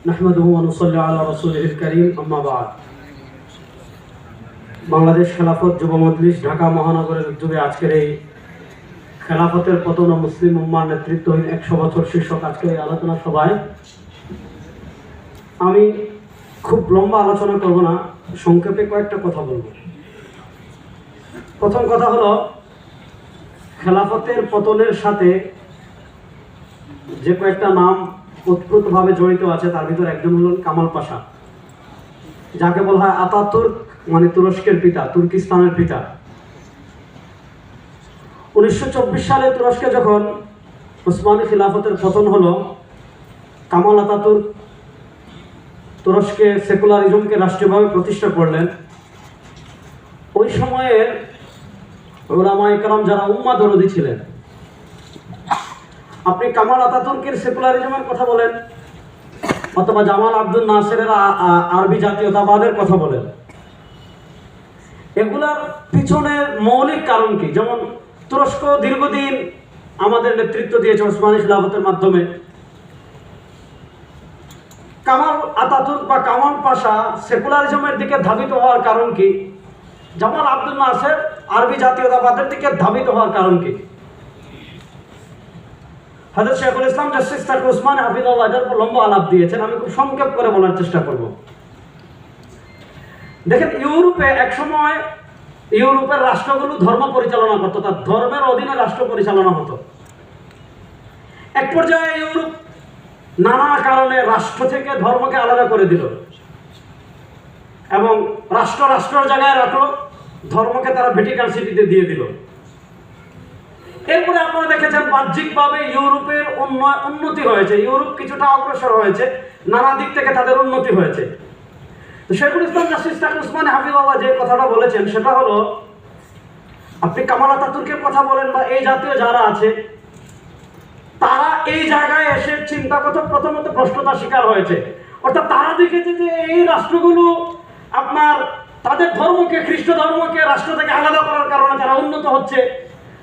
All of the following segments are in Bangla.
নাহমাদুহু ওয়া নুসাল্লি আলা রাসূলিহিল কারীম, আম্মা বা'দ। বাংলাদেশ খেলাফত যুব মজলিস ঢাকা মহানগরের উদ্যোগে আজকের এই খেলাফতের পতন ও মুসলিম উম্মার নেতৃত্বহীন 100 বছর শীর্ষক আজকের এই আলোচনা সভায় আমি খুব লম্বা আলোচনা করব না, সংক্ষেপে কয়েকটা কথা বলব। প্রথম কথা হলো, খেলাফতের পতনের সাথে যে কয়েকটা নাম ওতপ্রোতভাবে জড়িত আছে তার ভিতরে একজন হলেন কামাল পাশা, যাকে বলা হয় আতাতুর্ক, মানে তুরস্কের পিতা, তুর্কিস্তানের পিতা। 1924 সালে তুরস্কে যখন উসমানী খিলাফতের পতন হলো, কামাল আতাতুর্ক তুরস্কে সেকুলারিজমকে রাষ্ট্রীয়ভাবে প্রতিষ্ঠা করলেন। ওই সময়ের উলামায়ে কেরাম যারা উম্মাহ দরদি ছিলেন, আপনি কামাল আতাতুর্কের সেকুলারিজমের কথা বলেন অথবা জামাল আব্দুল নাসেরের আরবি জাতীয়তাবাদের কথা বলেন, এগুলার পিছনের মৌলিক কারণ কি? যেমন তুরস্ক দীর্ঘদিন আমাদের নেতৃত্ব দিয়েছে উসমানী খিলাফতের মাধ্যমে। কামাল আতাতুর্ক বা কামাল পাশা সেকুলারিজমের দিকে ধাবিত হওয়ার কারণ কি? জামাল আব্দুল নাসের আরবি জাতীয়তাবাদের দিকে ধাবিত হওয়ার কারণ কি? হযরত শেখুল ইসলাম জাসিস তাকি উসমানী হাফিজাহুল্লাহ এর উপর লম্বা আলাপ দিয়েছেন, আমি খুব সংক্ষেপ করে বলার চেষ্টা করব। দেখেন, ইউরোপে একসময় ইউরোপের রাষ্ট্রগুলো ধর্ম পরিচালনা করতো, তার ধর্মের অধীনে রাষ্ট্র পরিচালনা হতো। এক পর্যায়ে ইউরোপ নানা কারণে রাষ্ট্র থেকে ধর্মকে আলাদা করে দিল এবং রাষ্ট্রের জায়গায় রাখলো, ধর্মকে তারা ভ্যাটিকান সিটিতে দিয়ে দিল। এরপরে আপনারা দেখেছেন বাহ্যিকভাবে ইউরোপের উন্নতি হয়েছে, ইউরোপ কিছুটা অগ্রসর হয়েছে, নানা দিক থেকে তাদের উন্নতি হয়েছে। তো শেখুল ইসলাম জাসিস তাকি উসমানী হাফিজাহুল্লাহ যে কথাটা বলেছেন সেটা হলো, আপনি কামাল আতাতুর্কের কথা বলেন বা এই জাতীয় যারা আছে, তারা এই জায়গায় এসে চিন্তাগত প্রথমত ভ্রষ্টতার শিকার হয়েছে। অর্থাৎ তারা দেখেছে যে এই রাষ্ট্রগুলো আপনার তাদের ধর্মকে, খ্রিস্ট ধর্মকে রাষ্ট্র থেকে আলাদা করার কারণে তারা উন্নত হচ্ছে,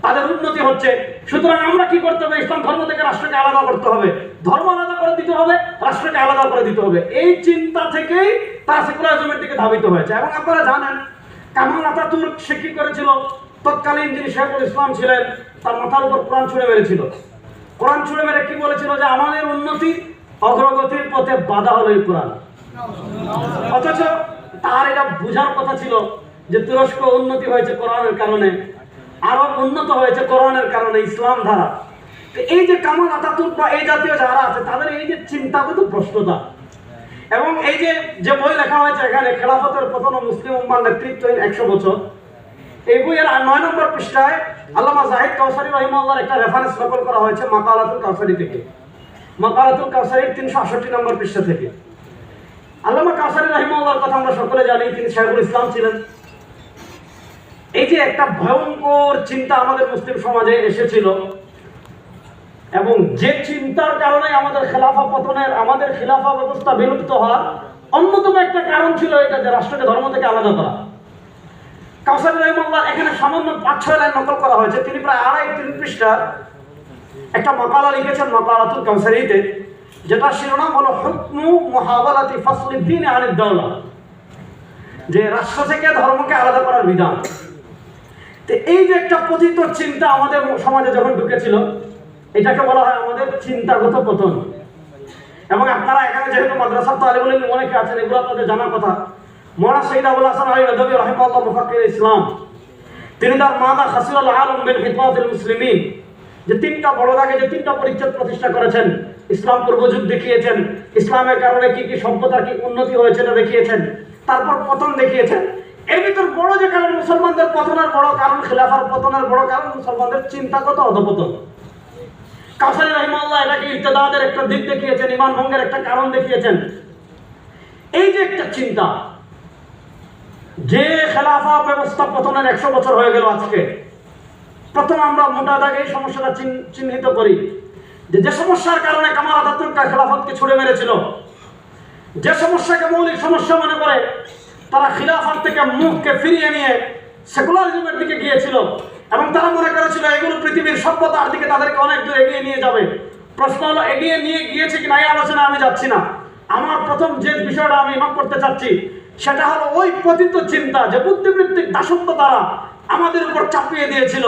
তাদের উন্নতি হচ্ছে। সুতরাং আমরা কি করতে হবে? ইসলাম ধর্ম থেকে রাষ্ট্রকে আলাদা করতে হবে, ধর্ম আলাদা করে দিতে হবে, রাষ্ট্রকে আলাদা করে দিতে হবে। এই চিন্তা থেকেই তারা সেকুলারিজমের দিকে ধাবিত হয়েছে। এবং আপনারা জানেন কামাল আতাতুর্ক সে কি করেছিল? তৎকালীন যিনি শেখুল ইসলাম ছিলেন তার মাথার উপর কোরআন ছুঁড়ে মেরেছিল। কোরআন ছুঁড়ে মেরে কি বলেছিল? যে আমাদের উন্নতি অগ্রগতির পথে বাধা হলো এই কোরআন। অথচ তার এটা বোঝার কথা ছিল যে তুরস্ক উন্নতি হয়েছে কোরআনের কারণে, আরব উন্নত হয়েছে কোরআনের কারণে, ইসলাম ধারা। এই যে কামাল আতাতুর্ক বা এই জাতীয় যারা আছে তাদের এই যে চিন্তাগত ভ্রষ্টতা, এবং এই যে বই লেখা হয়েছে এখানে খেলাফতের পতন ও মুসলিম উম্মার নেতৃত্বহীন 100 বছর, এই বইয়ের 9 নম্বর পৃষ্ঠায় আল্লামা জাহিদ কাউসারী রাহিমাহুল্লাহর একটা রেফারেন্স নকল করা হয়েছে মাকালাতুল কাউসারী থেকে, মাকালাতুল কাউসারীর 368 নম্বর পৃষ্ঠা থেকে। আল্লামা কাউসারী রাহিমাহুল্লাহর কথা আমরা সকলে জানি, তিনি শেখুল ইসলাম ছিলেন। এই যে একটা ভয়ঙ্কর চিন্তা আমাদের মুসলিম সমাজে এসেছিল, এবং যে চিন্তার কারণে আমাদের খেলাফা পতনের, আমাদের খিলাফা ব্যবস্থা বিলুপ্ত হওয়ার অন্যতম একটা কারণ ছিল এটা, যে রাষ্ট্রকে ধর্ম থেকে আলাদা করা। কাউসারী রাহিমাহুল্লাহ এখানে সামান্য 5-6 লাইন নকল করা হয়েছে। তিনি প্রায় 2.5-3 পৃষ্ঠার একটা মাকালা লিখেছেন মাকালাতুল কাউসারীতে, যেটা শিরোনাম হলো হুকমু মুহাওয়ালাতি ফাসলিদ দ্বীন আনিদ দাওলা, যে রাষ্ট্র থেকে ধর্মকে আলাদা করার বিধান। তো এই যে একটা পতিত চিন্তা আমাদের সমাজে যখন ঢুকেছিল, এটাকে বলা হয় আমাদের চিন্তাগত পতন। এবং আপনারা এখানে যেহেতু মাদ্রাসার তালিবুল ইলম অনেকে আছেন, এগুলো আপনাদের জানার কথা। মাওলানা সৈয়দ আবুল হাসান আলী নদভী রাহিমাহুল্লাহ মুফাক্কির ইসলাম, তিনি তার মাদা খাসিরুল আলম বিল হিতাফিল মুসলিমিন, যে 3টা বড় দাগে যে 3টা পরিচ্ছেদ প্রতিষ্ঠা করেছেন, ইসলাম পূর্বযুগ দেখিয়েছেন, ইসলামের কারণে কি কি সভ্যতার কি উন্নতি হয়েছে এটা দেখিয়েছেন, তারপর পতন দেখিয়েছেন। এর ভিতর বড় যে কারণ, মুসলমানদের পতনের বড় কারণ, খিলাফার পতনের বড় কারণ মুসলমানদের চিন্তাগত অধঃপতন। কাউসারী রাহিমাহুল্লাহ এটাকে ইরতিদাদের একটা দিক দেখিয়েছেন, ঈমান ভঙ্গের একটা কারণ দেখিয়েছেন। এই যে একটা চিন্তা, যে খেলাফা ব্যবস্থা পতনের 100 বছর হয়ে গেল আজকে, প্রথম আমরা মোটা দাগে এই সমস্যাটা চিহ্নিত করি, যে সমস্যার কারণে কামাল আতাতুর্ক খেলাফতকে ছুড়ে মেরেছিল, যে সমস্যাকে মৌলিক সমস্যা মনে করে তারা খিলাফত থেকে মুখকে ফিরিয়ে নিয়ে সেকুলারিজমের দিকে গিয়েছিল, এবং তারা মনে করেছিল এগুলো পৃথিবীর সভ্যতার দিকে তাদেরকে অনেক দূর এগিয়ে নিয়ে যাবে। প্রশ্ন হলো, এগিয়ে নিয়ে গিয়েছে কিনা এই আলোচনা আমি যাচ্ছি না। আমার প্রথম যে বিষয়টা আমি নোট করতে চাচ্ছি সেটা হলো ওই পতিত চিন্তা যে বুদ্ধিবৃত্তিক দাসত্ব দ্বারা আমাদের উপর চাপিয়ে দিয়েছিল,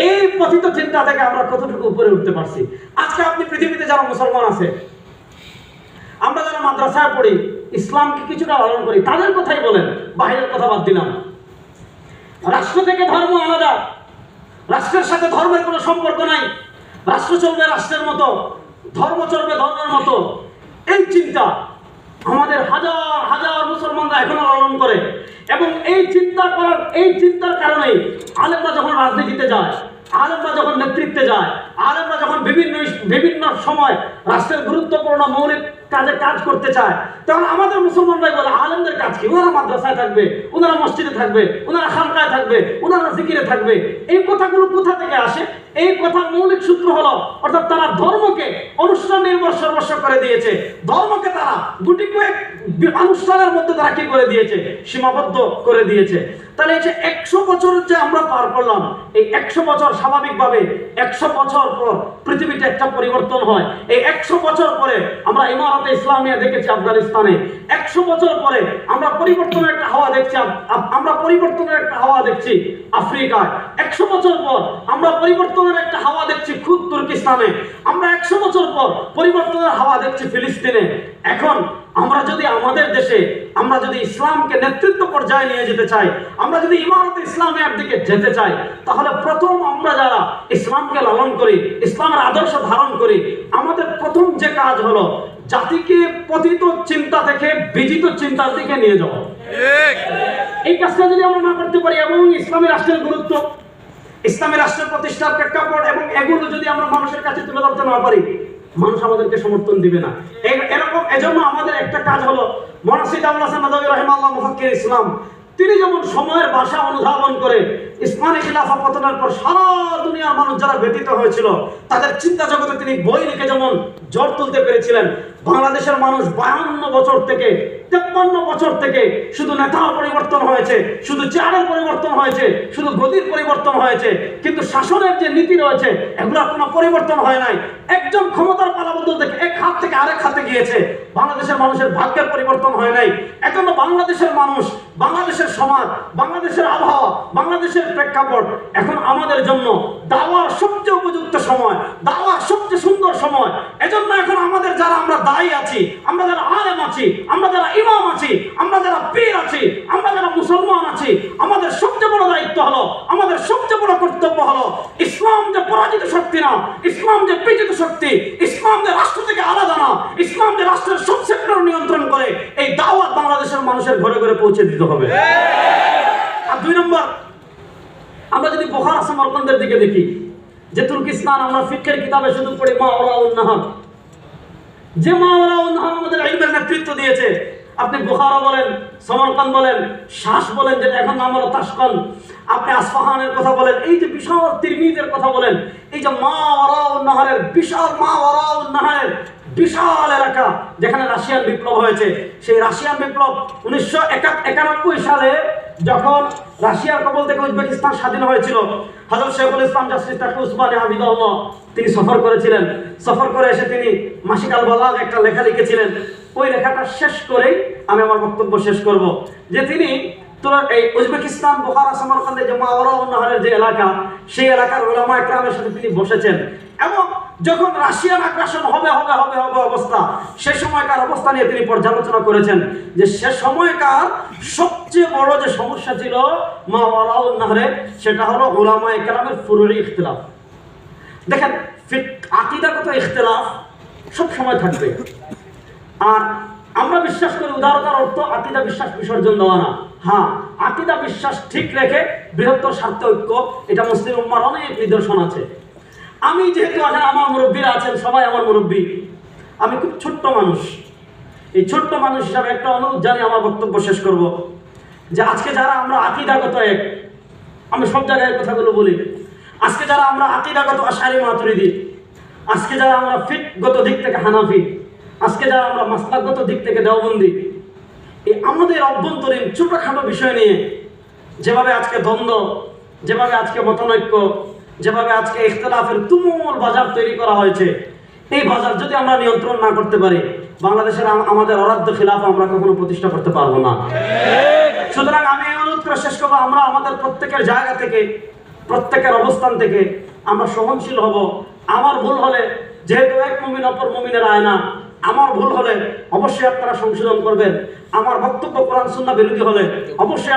এই পতিত চিন্তা থেকে আমরা কতটুকু উপরে উঠতে পারছি। আজকে আপনি পৃথিবীতে যারা মুসলমান আছে, আমরা যারা মাদ্রাসায় পড়ি, ইসলামকে কিছুটা লালন করি, তাদের কথাই বলেন, বাহিরের কথা বাদ দিলাম। রাষ্ট্র থেকে ধর্ম আলাদা, রাষ্ট্রের সাথে ধর্মের কোনো সম্পর্ক নাই, রাষ্ট্র চলবে রাষ্ট্রের মতো, ধর্ম চলবে ধর্মের মতো, এই চিন্তা আমাদের হাজার হাজার মুসলমানরা এখনো লালন করে। এবং এই চিন্তার কারণেই আলেমরা যখন রাজনীতিতে যায়, আলেমরা যখন নেতৃত্বে যায়, আলেমরা যখন বিভিন্ন সময় রাষ্ট্রের গুরুত্বপূর্ণ মৌলিক কাজ করতে চায়, তখন আমাদের মুসলমানরাই বলে আলেমদের কাজ কি? ওনারা মাদ্রাসায় থাকবে, ওনারা মসজিদে থাকবে, ওনারা খানকায় থাকবে, ওনারা জিকিরে থাকবে। এই কথাগুলো কোথা থেকে আসে? এই কথার মৌলিক সূত্র হলো, অর্থাৎ তারা ধর্মকে অনুষ্ঠান নির্ভর সর্বস্ব করে দিয়েছে। ধর্মকে তারা গুটি কয়েক অনুষ্ঠানের মধ্যে তারা কি করে দিয়েছে? সীমাবদ্ধ করে দিয়েছে। তাহলে এই যে 100 বছর যে আমরা পার করলাম, এই 100 বছর স্বাভাবিকভাবে 100 বছর পর পৃথিবীতে একটা পরিবর্তন হয়। এই 100 বছর পরে আমরা ইমারতে ইসলামিয়া দেখেছি আফগানিস্তানে, 100 বছর পরে আমরা পরিবর্তনের একটা হাওয়া দেখছি, আফ্রিকায়, 100 বছর পর আমরা পরিবর্তনের একটা হাওয়া দেখছি খুদ তুর্কিস্তানে, আমরা 100 বছর পর পরিবর্তনের হাওয়া দেখছি ফিলিস্তিনে। এখন আমরা যদি আমাদের দেশে আমরা যদি ইসলামকে নেতৃত্ব পর্যায়ে নিয়ে যেতে চাই, আমরা যদি ইমারতে ইসলামিয়ার দিকে যেতে চাই, তাহলে প্রথম আমরা যারা ইসলামকে লালন করি, ইসলামের আদর্শ ধারণ করি, আমাদের প্রথম যে কাজ হলো জাতিকে পতিত চিন্তা থেকে বিজিত চিন্তার দিকে নিয়ে যাওয়া। এই কাজটা যদি আমরা না করতে পারি এবং ইসলামী রাষ্ট্রের গুরুত্ব, ইসলামী রাষ্ট্রের প্রতিষ্ঠার প্রেক্ষাপট এবং এগুলো যদি আমরা মানুষের কাছে তুলে ধরতে না পারি, মানুষ আমাদেরকে সমর্থন দিবে না। এজন্য আমাদের একটা কাজ হলো, মুনাসিদ আবুল হাসান নাদভী রাহিমাহুল্লাহ মুফাক্কির ইসলাম, তিনি যেমন সময়ের ভাষা অনুধাবন করে ইসলামী খিলাফা পতনের পর সারা দুনিয়ার মানুষ যারা ব্যতীত হয়েছিল তাদের চিন্তা জগতে তিনি বই লিখে যেমন জ্বর তুলতে পেরেছিলেন, বাংলাদেশের মানুষ 52 বছর থেকে 53 বছর থেকে শুধু নেতার পরিবর্তন হয়েছে, শুধু চেয়ারের পরিবর্তন হয়েছে, শুধু গদির পরিবর্তন হয়েছে, কিন্তু শাসনের যে নীতি রয়েছে এগুলোর কোনো পরিবর্তন হয় নাই। একজন ক্ষমতার পালাবদল থেকে এক হাত থেকে আরেক হাতে গিয়েছে, বাংলাদেশের মানুষের ভাগ্যের পরিবর্তন হয় নাই। এজন্য বাংলাদেশের মানুষ, বাংলাদেশের সমাজ, বাংলাদেশের আবহাওয়া, বাংলাদেশের প্রেক্ষাপট এখন আমাদের জন্য দাওয়ার সবচেয়ে উপযুক্ত সময়, দাওয়ার সবচেয়ে সুন্দর সময়। এজন্য এখন আমাদের যারা আমরা দায়ী আছি, আমরা যারা আলেম আছি, আমরা যারা ইমাম আছি, আমরা যারা পীর আছি, আমরা যারা মুসলমান আছি, আমাদের সবচেয়ে বড় দায়িত্ব হলো, আমাদের সবচেয়ে বড় কর্তব্য হলো, ইসলাম যে পরাজিত শক্তি না, ইসলাম যে বিজিত শক্তি, ইসলাম যে রাষ্ট্র থেকে আলাদা না, ইসলাম যে রাষ্ট্রের সব সেক্টর নিয়ন্ত্রণ করে, এই দাওয়াত বাংলাদেশের মানুষের ঘরে ঘরে পৌঁছে দিতে হবে। আর 2 নম্বর, আমরা যদি বুখারা সমরকন্দের দিকে দেখি, যে তুর্কিস্তান আমরা ফিকহের কিতাবে শুধু পড়ি মাওরাউন নাহার, যে মাওরাউন নাহার আমাদের ইলমের নেতৃত্ব দিয়েছে। আপনি বুখারা বলেন, সমরকন্দ বলেন, শাস বলেন, যেটা এখন নাম হলো তাশকন্দ, আপনি আসফাহানের কথা বলেন, এই যে বিশাল তিরমিজের কথা বলেন, এই যে মাওরাউন নাহারের বিশাল এলাকা যেখানে রাশিয়ান বিপ্লব হয়েছে, সেই রাশিয়ান বিপ্লব 1991 সালে যখন রাশিয়ার কবল থেকে উজবেকিস্তান স্বাধীন হয়েছিল, হযরত শেখুল ইসলাম জাসতিস তাকি উসমানী হাফিজাহুল্লাহ তিনি সফর করেছিলেন। সফর করে এসে তিনি মাসিক আল বালাগ একটা লেখা লিখেছিলেন। ওই লেখাটা শেষ করেই আমি আমার বক্তব্য শেষ করব, যে তিনি এই উজবেকিস্তান বুখারা সমরকন্দে যে মাওরাউন নাহারের যে এলাকা, সেই এলাকার উলামা ইকরামের সাথে তিনি বসেছেন এবং যখন রাশিয়ান আগ্রাসন হবে অবস্থা, সে সময়কার অবস্থা নিয়ে তিনি পর্যালোচনা করেছেন যে সে সময়কার সবচেয়ে বড় যে সমস্যা ছিল মাওরাউন নাহারে, সেটা হলো উলামা ইকরামের ফুরুই ইখতিলাফ। দেখেন, আকীদাগত ইখতিলাফ সব সময় থাকবে, আর আমরা বিশ্বাস করি উদারতার অর্থ আকীদা বিশ্বাস বিসর্জন দেওয়া না। হ্যাঁ, আকীদা বিশ্বাস ঠিক রেখে বৃহত্তর স্বার্থ ঐক্য, এটা মুসলিম উম্মার অনেক নিদর্শন আছে। আমি যেহেতু আমার মুরব্বীরা আছেন, সবাই আমার মুরব্বী, আমি খুব ছোট্ট মানুষ, এই ছোট্ট মানুষ হিসাবে একটা অনুরোধ জানিয়ে আমার বক্তব্য শেষ করব, যে আজকে যারা আমরা আকীদাগত এক, আমি সব জায়গায় কথাগুলো বলি, আজকে যারা আমরা আকীদাগত আশআরী মাতুরিদি, আজকে যারা আমরা ফিকহগত দিক থেকে হানাফি, আজকে যারা আমরা মাসলাকগত দিক থেকে দেওবন্দি, এই আমাদের অভ্যন্তরীণ ছোটখাটো বিষয় নিয়ে যেভাবে আজকে দ্বন্দ্ব, যেভাবে আজকে মতানৈক্য, যেভাবে আজকে ইখতিলাফের তুমুল বাজার তৈরি করা হয়েছে, এই বাজার যদি আমরা নিয়ন্ত্রণ না করতে পারি, বাংলাদেশের আমাদের অরাধ্য খিলাফা আমরা কখনো প্রতিষ্ঠা করতে পারবো না। সুতরাং আমি অনুরোধ করে শেষ করবো, আমরা আমাদের প্রত্যেকের জায়গা থেকে, প্রত্যেকের অবস্থান থেকে আমরা সহনশীল হব। আমার ভুল হলে, যেহেতু এক মুমিন অপর মুমিনের আয়না, আমার ভুল হলে অবশ্যই আপনারা সংশোধন করবেন। আমার বক্তব্য কোরআন সুন্নাহ বিরোধী হলে অবশ্যই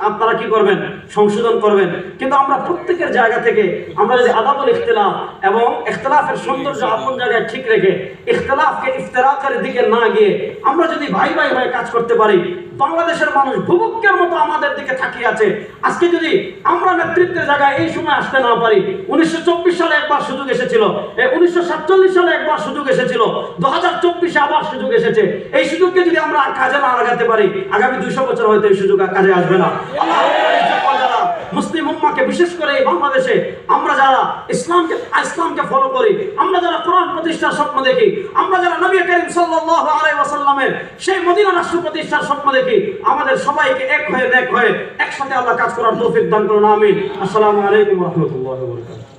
আপনারা কি করবেন? সংশোধন করবেন। কিন্তু আমরা প্রত্যেকের জায়গা থেকে আমরা যদি আদাবুল ইখতিলাফ এবং ইখতিলাফের সৌন্দর্য আপন জায়গায় ঠিক রেখে ইখতিলাফকে ইফতিরাকের দিকে না গিয়ে আমরা যদি ভাই ভাই হয়ে কাজ করতে পারি, বাংলাদেশের মানুষ ভুবুক্ষের মতো আমাদের দিকে তাকিয়ে আছে। আজকে যদি আমরা নেতৃত্বের জায়গায় এই সময় আসতে না পারি, 1924 সালে একবার সুযোগ এসেছিল, 1947 সালে একবার সুযোগ এসেছিল, 2024-এ আবার সুযোগ এসেছে। এই সুযোগকে যদি আমরা কাজে না লাগাতে পারি, আগামী 200 বছর হয়তো এই সুযোগ কাজে আসবে না। মুসলিম উম্মাহকে, বিশেষ করে এই বাংলাদেশে আমরা যারা ইসলামকে ফলো করি, আমরা যারা কোরআন প্রতিষ্ঠার স্বপ্ন দেখি, আমরা যারা নবী করিম সাল্লাল্লাহু আলাইহি ওয়াসাল্লামের সেই মদিনা রাষ্ট্র প্রতিষ্ঠার স্বপ্ন দেখি, আমাদের সবাইকে এক হয়ে একসাথে আল্লাহ কাজ করার তৌফিক দান করুন। আমিন। আসসালামু আলাইকুম ওয়া রাহমাতুল্লাহি ওয়া বারাকাতুহু।